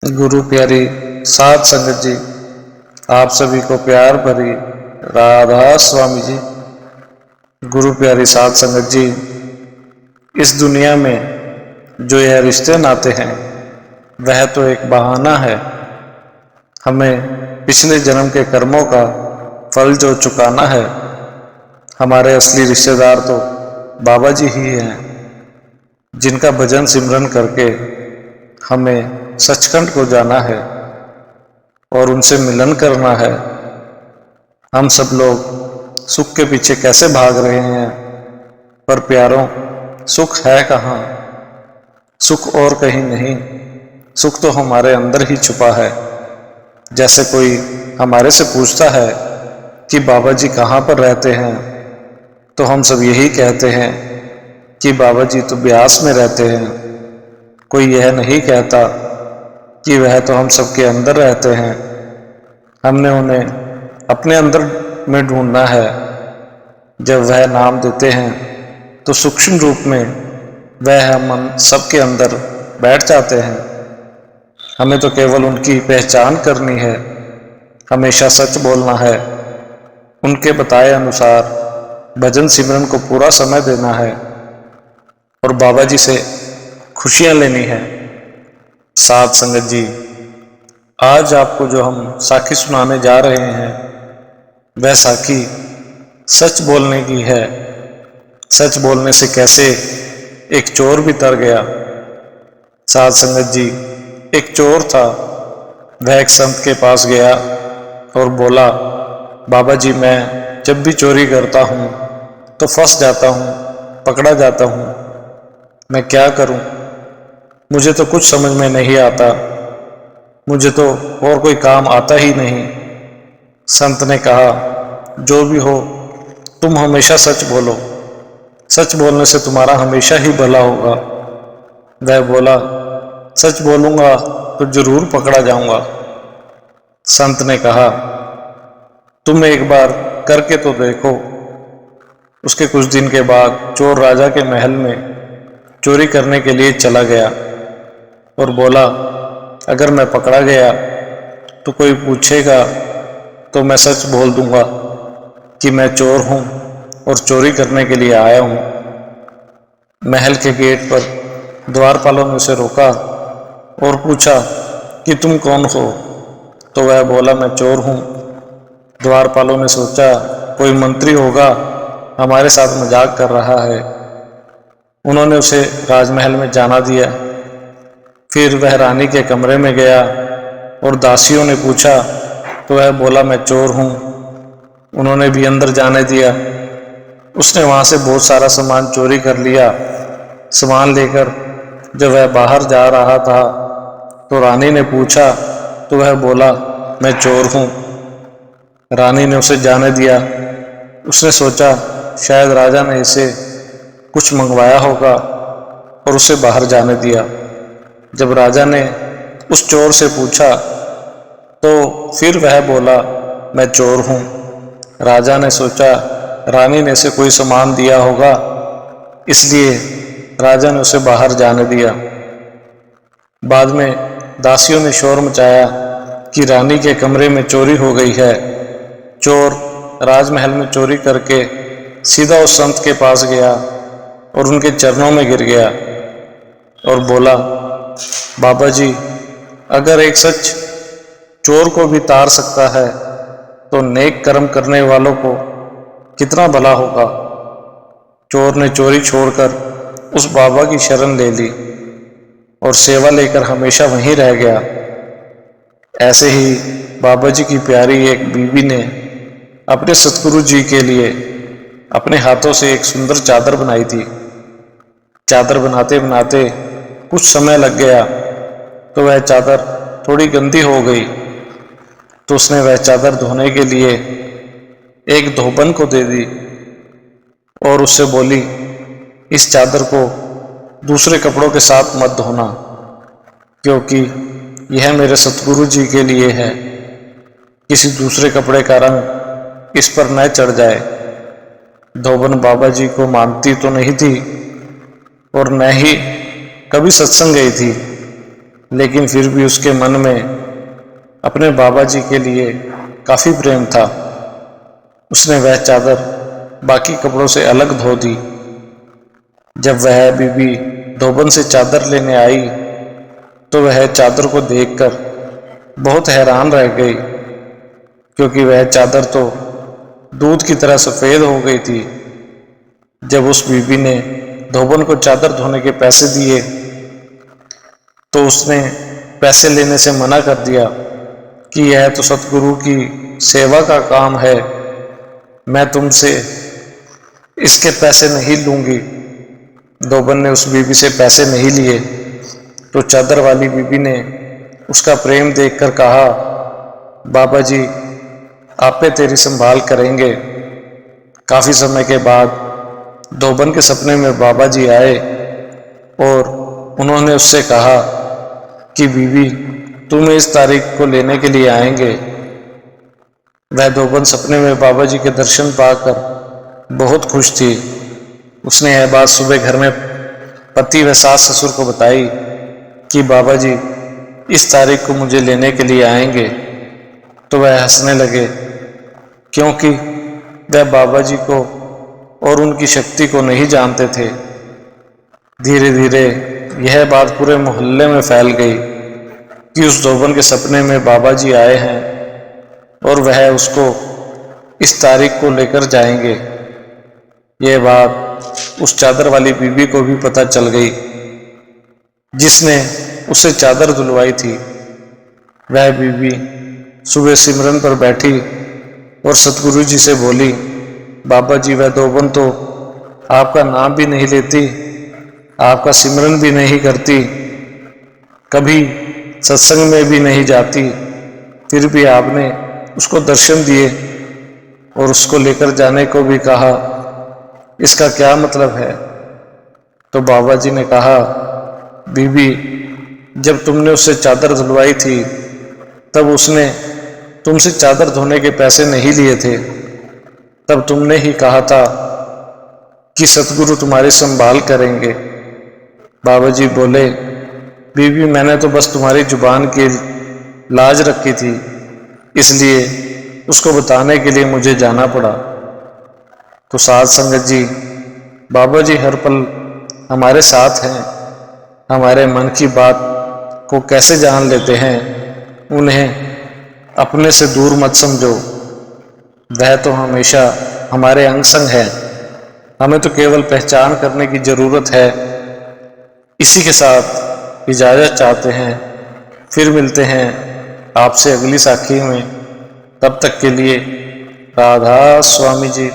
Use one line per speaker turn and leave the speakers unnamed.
गुरु प्यारी साध संगत जी, आप सभी को प्यार भरी राधा स्वामी जी। गुरु प्यारी साध संगत जी, इस दुनिया में जो यह रिश्ते नाते हैं वह तो एक बहाना है। हमें पिछले जन्म के कर्मों का फल जो चुकाना है। हमारे असली रिश्तेदार तो बाबा जी ही हैं, जिनका भजन सिमरन करके हमें सचखंड को जाना है और उनसे मिलन करना है। हम सब लोग सुख के पीछे कैसे भाग रहे हैं, पर प्यारों सुख है कहाँ? सुख और कहीं नहीं, सुख तो हमारे अंदर ही छुपा है। जैसे कोई हमारे से पूछता है कि बाबा जी कहाँ पर रहते हैं, तो हम सब यही कहते हैं कि बाबा जी तो ब्यास में रहते हैं। कोई यह नहीं कहता कि वह तो हम सबके अंदर रहते हैं। हमने उन्हें अपने अंदर में ढूंढना है। जब वह नाम देते हैं तो सूक्ष्म रूप में वह हम सबके अंदर बैठ जाते हैं। हमें तो केवल उनकी पहचान करनी है, हमेशा सच बोलना है, उनके बताए अनुसार भजन सिमरन को पूरा समय देना है और बाबा जी से खुशियां लेनी है। साध संगत जी, आज आपको जो हम साखी सुनाने जा रहे हैं वह साखी सच बोलने की है। सच बोलने से कैसे एक चोर भी तर गया। साध संगत जी, एक चोर था, वह एक संत के पास गया और बोला, बाबा जी मैं जब भी चोरी करता हूँ तो फंस जाता हूँ, पकड़ा जाता हूँ, मैं क्या करूँ? मुझे तो कुछ समझ में नहीं आता, मुझे तो और कोई काम आता ही नहीं। संत ने कहा, जो भी हो तुम हमेशा सच बोलो, सच बोलने से तुम्हारा हमेशा ही भला होगा। वह बोला, सच बोलूंगा तो जरूर पकड़ा जाऊंगा। संत ने कहा, तुम एक बार करके तो देखो। उसके कुछ दिन के बाद चोर राजा के महल में चोरी करने के लिए चला गया और बोला, अगर मैं पकड़ा गया तो कोई पूछेगा तो मैं सच बोल दूंगा कि मैं चोर हूं और चोरी करने के लिए आया हूं। महल के गेट पर द्वारपालों ने उसे रोका और पूछा कि तुम कौन हो? तो वह बोला, मैं चोर हूं। द्वारपालों ने सोचा कोई मंत्री होगा, हमारे साथ मजाक कर रहा है। उन्होंने उसे राजमहल में जाना दिया। फिर वह रानी के कमरे में गया और दासियों ने पूछा तो वह बोला, मैं चोर हूँ। उन्होंने भी अंदर जाने दिया। उसने वहाँ से बहुत सारा सामान चोरी कर लिया। सामान लेकर जब वह बाहर जा रहा था तो रानी ने पूछा तो वह बोला, मैं चोर हूँ। रानी ने उसे जाने दिया। उसने सोचा शायद राजा ने इसे कुछ मंगवाया होगा और उसे बाहर जाने दिया। जब राजा ने उस चोर से पूछा तो फिर वह बोला, मैं चोर हूँ। राजा ने सोचा रानी ने इसे कोई सामान दिया होगा, इसलिए राजा ने उसे बाहर जाने दिया। बाद में दासियों ने शोर मचाया कि रानी के कमरे में चोरी हो गई है। चोर राजमहल में चोरी करके सीधा उस संत के पास गया और उनके चरणों में गिर गया और बोला, बाबा जी, अगर एक सच चोर को भी तार सकता है तो नेक कर्म करने वालों को कितना भला होगा। चोर ने चोरी छोड़कर उस बाबा की शरण ले ली और सेवा लेकर हमेशा वहीं रह गया। ऐसे ही बाबा जी की प्यारी एक बीवी ने अपने सतगुरु जी के लिए अपने हाथों से एक सुंदर चादर बनाई थी। चादर बनाते बनाते कुछ समय लग गया तो वह चादर थोड़ी गंदी हो गई। तो उसने वह चादर धोने के लिए एक धोबन को दे दी और उससे बोली, इस चादर को दूसरे कपड़ों के साथ मत धोना, क्योंकि यह मेरे सतगुरु जी के लिए है। किसी दूसरे कपड़े का रंग इस पर न चढ़ जाए। धोबन बाबा जी को मानती तो नहीं थी और न ही कभी सत्संग गई थी। लेकिन फिर भी उसके मन में अपने बाबा जी के लिए काफ़ी प्रेम था। उसने वह चादर बाकी कपड़ों से अलग धो दी। जब वह बीबी धोबन से चादर लेने आई तो वह चादर को देखकर बहुत हैरान रह गई, क्योंकि वह चादर तो दूध की तरह सफ़ेद हो गई थी। जब उस बीबी ने धोबन को चादर धोने के पैसे दिए तो उसने पैसे लेने से मना कर दिया कि यह तो सतगुरु की सेवा का काम है, मैं तुमसे इसके पैसे नहीं लूँगी। धोबन ने उस बीबी से पैसे नहीं लिए तो चादर वाली बीबी ने उसका प्रेम देखकर कहा, बाबा जी आपे तेरी संभाल करेंगे। काफ़ी समय के बाद धोबन के सपने में बाबा जी आए और उन्होंने उससे कहा कि बीबी तुम्हें इस तारीख को लेने के लिए आएंगे। वह धोबन सपने में बाबा जी के दर्शन पाकर बहुत खुश थी। उसने यह बात सुबह घर में पति व सास ससुर को बताई कि बाबा जी इस तारीख को मुझे लेने के लिए आएंगे। तो वह हंसने लगे, क्योंकि वह बाबा जी को और उनकी शक्ति को नहीं जानते थे। धीरे धीरे यह बात पूरे मोहल्ले में फैल गई कि उस धोबन के सपने में बाबा जी आए हैं और वह उसको इस तारीख को लेकर जाएंगे। यह बात उस चादर वाली बीबी को भी पता चल गई जिसने उसे चादर धुलवाई थी। वह बीबी सुबह सिमरन पर बैठी और सतगुरु जी से बोली, बाबा जी वह धोबन तो आपका नाम भी नहीं लेती, आपका सिमरन भी नहीं करती, कभी सत्संग में भी नहीं जाती, फिर भी आपने उसको दर्शन दिए और उसको लेकर जाने को भी कहा, इसका क्या मतलब है? तो बाबा जी ने कहा, बीबी जब तुमने उससे चादर धुलवाई थी तब उसने तुमसे चादर धोने के पैसे नहीं लिए थे। तब तुमने ही कहा था कि सतगुरु तुम्हारी संभाल करेंगे। बाबा जी बोले, बीबी मैंने तो बस तुम्हारी जुबान की लाज रखी थी, इसलिए उसको बताने के लिए मुझे जाना पड़ा। तो साध संगत जी, बाबा जी हर पल हमारे साथ हैं। हमारे मन की बात को कैसे जान लेते हैं, उन्हें अपने से दूर मत समझो। वह तो हमेशा हमारे अंग संग है, हमें तो केवल पहचान करने की जरूरत है। इसी के साथ इजाज़त चाहते हैं, फिर मिलते हैं आपसे अगली साखी में। तब तक के लिए राधा स्वामी जी।